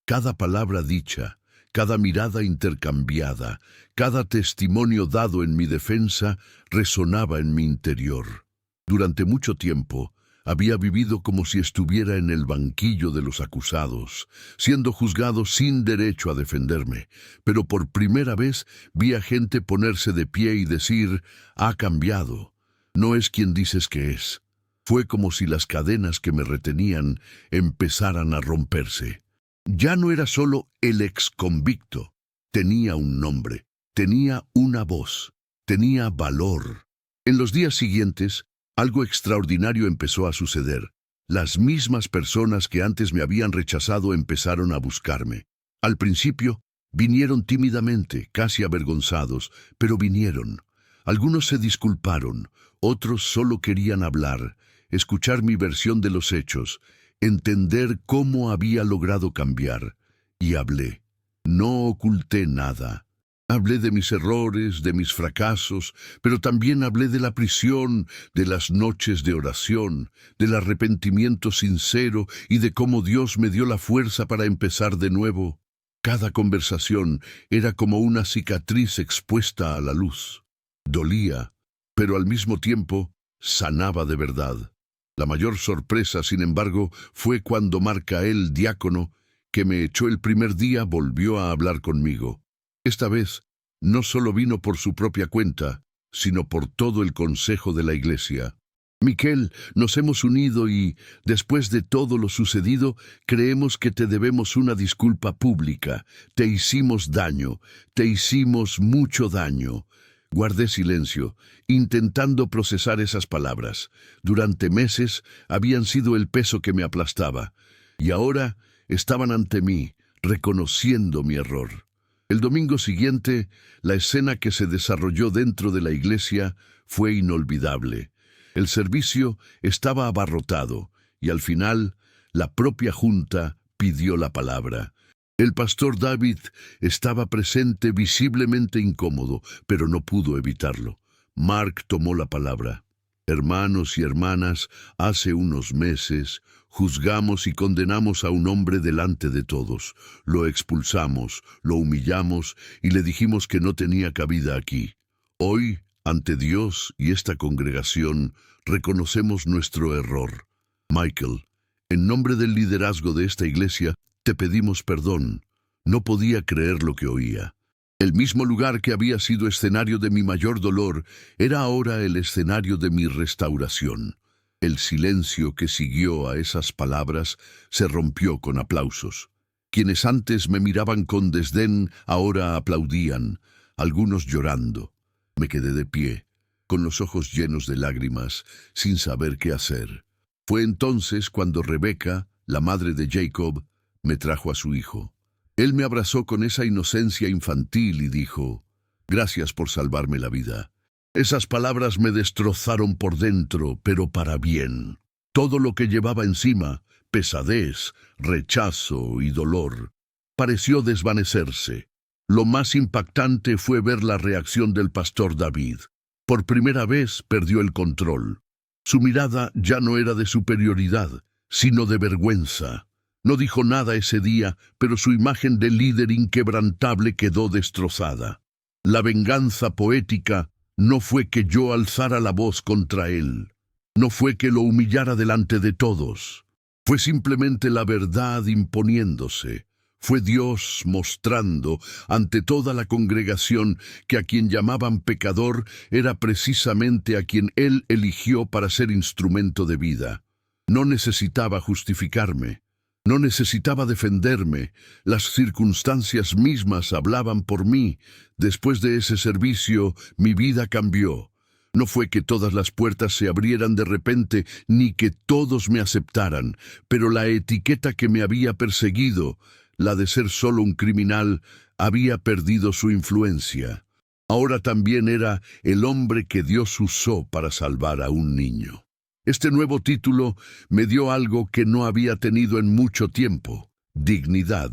Cada palabra dicha, cada mirada intercambiada, cada testimonio dado en mi defensa resonaba en mi interior. Durante mucho tiempo había vivido como si estuviera en el banquillo de los acusados, siendo juzgado sin derecho a defenderme, pero por primera vez vi a gente ponerse de pie y decir: «Ha cambiado, no es quien dices que es». Fue como si las cadenas que me retenían empezaran a romperse. Ya no era solo el exconvicto. Tenía un nombre, tenía una voz, tenía valor. En los días siguientes, algo extraordinario empezó a suceder. Las mismas personas que antes me habían rechazado empezaron a buscarme. Al principio, vinieron tímidamente, casi avergonzados, pero vinieron. Algunos se disculparon, otros solo querían hablar, escuchar mi versión de los hechos, entender cómo había logrado cambiar. Y hablé. No oculté nada. Hablé de mis errores, de mis fracasos, pero también hablé de la prisión, de las noches de oración, del arrepentimiento sincero y de cómo Dios me dio la fuerza para empezar de nuevo. Cada conversación era como una cicatriz expuesta a la luz. Dolía, pero al mismo tiempo sanaba de verdad. La mayor sorpresa, sin embargo, fue cuando Marcael, diácono, que me echó el primer día, volvió a hablar conmigo. Esta vez, no solo vino por su propia cuenta, sino por todo el consejo de la iglesia. «Miquel, nos hemos unido y, después de todo lo sucedido, creemos que te debemos una disculpa pública. Te hicimos daño, te hicimos mucho daño». Guardé silencio, intentando procesar esas palabras. Durante meses habían sido el peso que me aplastaba, y ahora estaban ante mí, reconociendo mi error. El domingo siguiente, la escena que se desarrolló dentro de la iglesia fue inolvidable. El servicio estaba abarrotado, y al final, la propia junta pidió la palabra. El pastor David estaba presente, visiblemente incómodo, pero no pudo evitarlo. Mark tomó la palabra. «Hermanos y hermanas, hace unos meses juzgamos y condenamos a un hombre delante de todos. Lo expulsamos, lo humillamos y le dijimos que no tenía cabida aquí. Hoy, ante Dios y esta congregación, reconocemos nuestro error. Michael, en nombre del liderazgo de esta iglesia, te pedimos perdón». No podía creer lo que oía. El mismo lugar que había sido escenario de mi mayor dolor era ahora el escenario de mi restauración. El silencio que siguió a esas palabras se rompió con aplausos. Quienes antes me miraban con desdén ahora aplaudían, algunos llorando. Me quedé de pie, con los ojos llenos de lágrimas, sin saber qué hacer. Fue entonces cuando Rebeca, la madre de Jacob, me trajo a su hijo. Él me abrazó con esa inocencia infantil y dijo: «Gracias por salvarme la vida». Esas palabras me destrozaron por dentro, pero para bien. Todo lo que llevaba encima, pesadez, rechazo y dolor, pareció desvanecerse. Lo más impactante fue ver la reacción del pastor David. Por primera vez perdió el control. Su mirada ya no era de superioridad, sino de vergüenza. No dijo nada ese día, pero su imagen de líder inquebrantable quedó destrozada. La venganza poética no fue que yo alzara la voz contra él. No fue que lo humillara delante de todos. Fue simplemente la verdad imponiéndose. Fue Dios mostrando ante toda la congregación que a quien llamaban pecador era precisamente a quien Él eligió para ser instrumento de vida. No necesitaba justificarme. No necesitaba defenderme, las circunstancias mismas hablaban por mí. Después de ese servicio, mi vida cambió. No fue que todas las puertas se abrieran de repente, ni que todos me aceptaran, pero la etiqueta que me había perseguido, la de ser solo un criminal, había perdido su influencia. Ahora también era el hombre que Dios usó para salvar a un niño. Este nuevo título me dio algo que no había tenido en mucho tiempo: dignidad.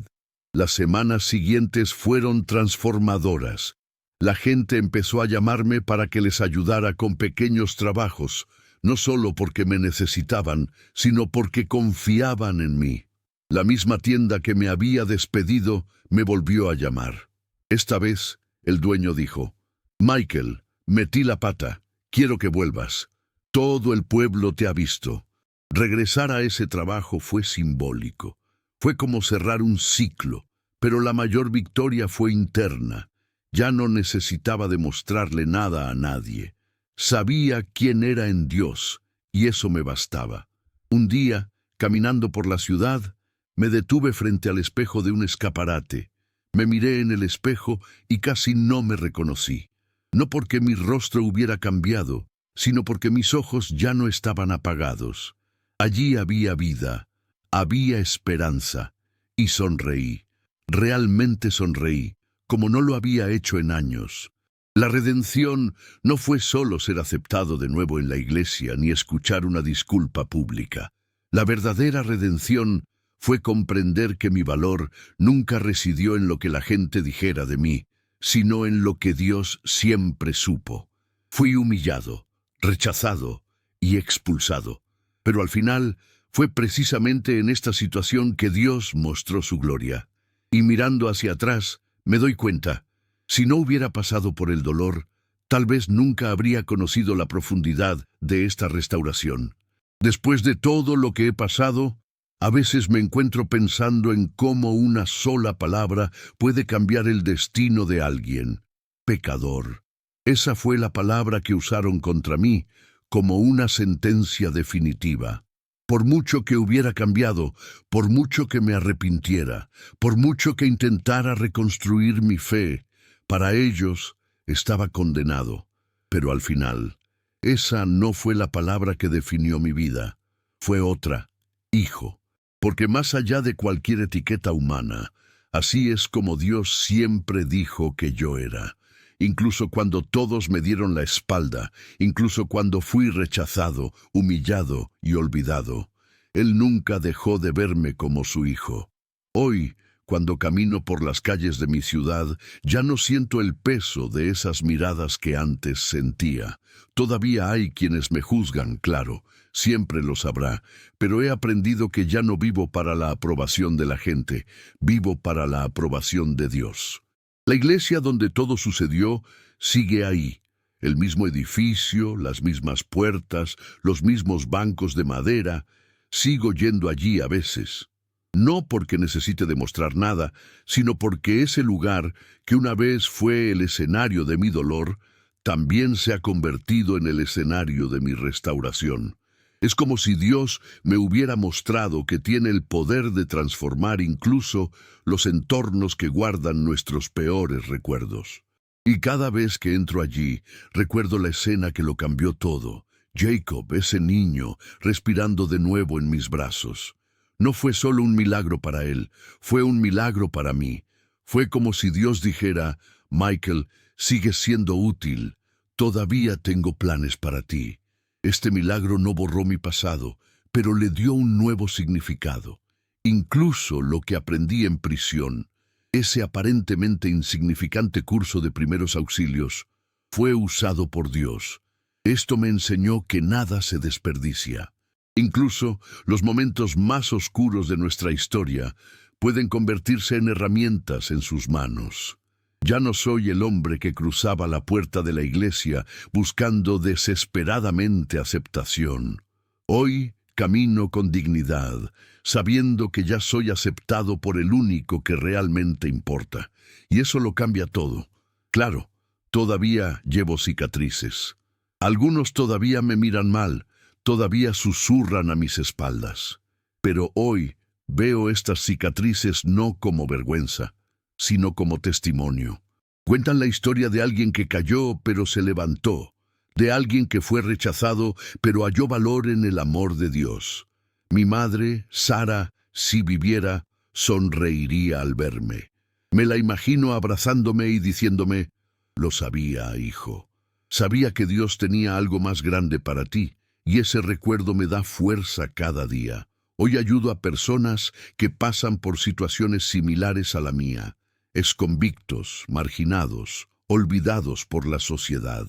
Las semanas siguientes fueron transformadoras. La gente empezó a llamarme para que les ayudara con pequeños trabajos, no solo porque me necesitaban, sino porque confiaban en mí. La misma tienda que me había despedido me volvió a llamar. Esta vez, el dueño dijo: «Michael, metí la pata, quiero que vuelvas. Todo el pueblo te ha visto». Regresar a ese trabajo fue simbólico. Fue como cerrar un ciclo, pero la mayor victoria fue interna. Ya no necesitaba demostrarle nada a nadie. Sabía quién era en Dios, y eso me bastaba. Un día, caminando por la ciudad, me detuve frente al espejo de un escaparate. Me miré en el espejo y casi no me reconocí. No porque mi rostro hubiera cambiado, sino porque mis ojos ya no estaban apagados. Allí había vida, había esperanza, y sonreí. Realmente sonreí, como no lo había hecho en años. La redención no fue solo ser aceptado de nuevo en la iglesia ni escuchar una disculpa pública. La verdadera redención fue comprender que mi valor nunca residió en lo que la gente dijera de mí, sino en lo que Dios siempre supo. Fui humillado, rechazado y expulsado, pero al final fue precisamente en esta situación que Dios mostró su gloria. Y mirando hacia atrás, me doy cuenta, si no hubiera pasado por el dolor, tal vez nunca habría conocido la profundidad de esta restauración. Después de todo lo que he pasado, a veces me encuentro pensando en cómo una sola palabra puede cambiar el destino de alguien. Pecador. Esa fue la palabra que usaron contra mí como una sentencia definitiva. Por mucho que hubiera cambiado, por mucho que me arrepintiera, por mucho que intentara reconstruir mi fe, para ellos estaba condenado. Pero al final, esa no fue la palabra que definió mi vida. Fue otra: hijo. Porque más allá de cualquier etiqueta humana, así es como Dios siempre dijo que yo era. Incluso cuando todos me dieron la espalda, incluso cuando fui rechazado, humillado y olvidado, Él nunca dejó de verme como su hijo. Hoy, cuando camino por las calles de mi ciudad, ya no siento el peso de esas miradas que antes sentía. Todavía hay quienes me juzgan, claro, siempre lo sabrá, pero he aprendido que ya no vivo para la aprobación de la gente, vivo para la aprobación de Dios. La iglesia donde todo sucedió sigue ahí. El mismo edificio, las mismas puertas, los mismos bancos de madera. Sigo yendo allí a veces. No porque necesite demostrar nada, sino porque ese lugar, que una vez fue el escenario de mi dolor, también se ha convertido en el escenario de mi restauración. Es como si Dios me hubiera mostrado que tiene el poder de transformar incluso los entornos que guardan nuestros peores recuerdos. Y cada vez que entro allí, recuerdo la escena que lo cambió todo. Jacob, ese niño, respirando de nuevo en mis brazos. No fue solo un milagro para él, fue un milagro para mí. Fue como si Dios dijera: Michael, sigues siendo útil, todavía tengo planes para ti. Este milagro no borró mi pasado, pero le dio un nuevo significado. Incluso lo que aprendí en prisión, ese aparentemente insignificante curso de primeros auxilios, fue usado por Dios. Esto me enseñó que nada se desperdicia. Incluso los momentos más oscuros de nuestra historia pueden convertirse en herramientas en sus manos. Ya no soy el hombre que cruzaba la puerta de la iglesia buscando desesperadamente aceptación. Hoy camino con dignidad, sabiendo que ya soy aceptado por el único que realmente importa. Y eso lo cambia todo. Claro, todavía llevo cicatrices. Algunos todavía me miran mal, todavía susurran a mis espaldas. Pero hoy veo estas cicatrices no como vergüenza, sino como testimonio. Cuentan la historia de alguien que cayó pero se levantó, de alguien que fue rechazado, pero halló valor en el amor de Dios. Mi madre, Sara, si viviera, sonreiría al verme. Me la imagino abrazándome y diciéndome, lo sabía, hijo. Sabía que Dios tenía algo más grande para ti, y ese recuerdo me da fuerza cada día. Hoy ayudo a personas que pasan por situaciones similares a la mía, exconvictos, marginados, olvidados por la sociedad.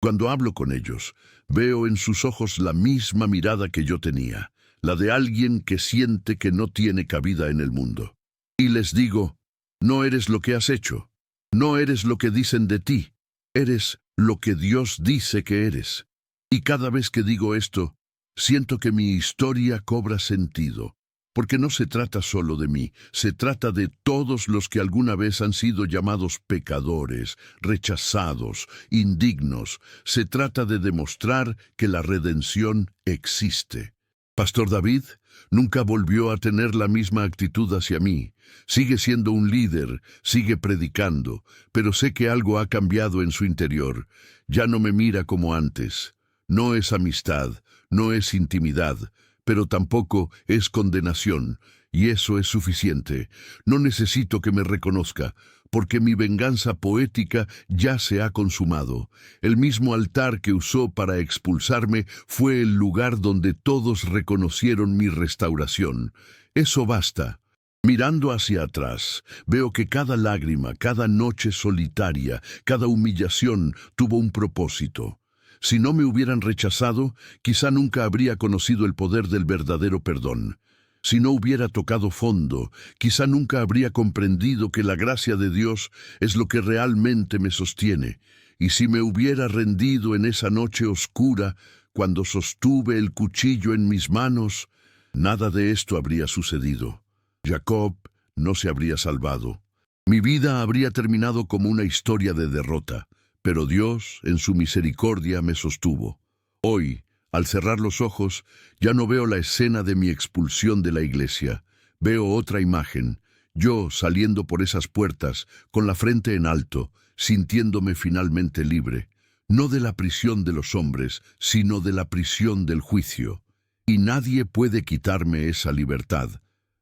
Cuando hablo con ellos, veo en sus ojos la misma mirada que yo tenía, la de alguien que siente que no tiene cabida en el mundo. Y les digo, no eres lo que has hecho, no eres lo que dicen de ti, eres lo que Dios dice que eres. Y cada vez que digo esto, siento que mi historia cobra sentido, porque no se trata solo de mí, se trata de todos los que alguna vez han sido llamados pecadores, rechazados, indignos. Se trata de demostrar que la redención existe. Pastor David nunca volvió a tener la misma actitud hacia mí. Sigue siendo un líder, sigue predicando, pero sé que algo ha cambiado en su interior. Ya no me mira como antes. No es amistad, no es intimidad, pero tampoco es condenación, y eso es suficiente. No necesito que me reconozca, porque mi venganza poética ya se ha consumado. El mismo altar que usó para expulsarme fue el lugar donde todos reconocieron mi restauración. Eso basta. Mirando hacia atrás, veo que cada lágrima, cada noche solitaria, cada humillación tuvo un propósito. Si no me hubieran rechazado, quizá nunca habría conocido el poder del verdadero perdón. Si no hubiera tocado fondo, quizá nunca habría comprendido que la gracia de Dios es lo que realmente me sostiene. Y si me hubiera rendido en esa noche oscura, cuando sostuve el cuchillo en mis manos, nada de esto habría sucedido. Jacob no se habría salvado. Mi vida habría terminado como una historia de derrota. Pero Dios, en su misericordia, me sostuvo. Hoy, al cerrar los ojos, ya no veo la escena de mi expulsión de la iglesia. Veo otra imagen, yo saliendo por esas puertas, con la frente en alto, sintiéndome finalmente libre, no de la prisión de los hombres, sino de la prisión del juicio. Y nadie puede quitarme esa libertad.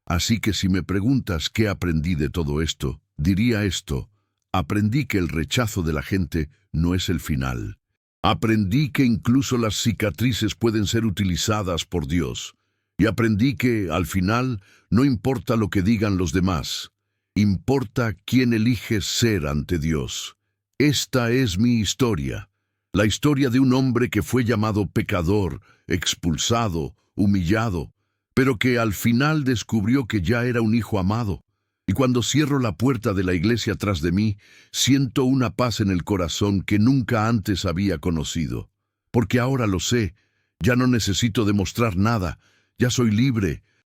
Así que si me preguntas qué aprendí de todo esto, diría esto. Aprendí que el rechazo de la gente no es el final. Aprendí que incluso las cicatrices pueden ser utilizadas por Dios. Y aprendí que, al final, no importa lo que digan los demás. Importa quién eliges ser ante Dios. Esta es mi historia. La historia de un hombre que fue llamado pecador, expulsado, humillado, pero que al final descubrió que ya era un hijo amado. Y cuando cierro la puerta de la iglesia tras de mí, siento una paz en el corazón que nunca antes había conocido. Porque ahora lo sé, ya no necesito demostrar nada, ya soy libre,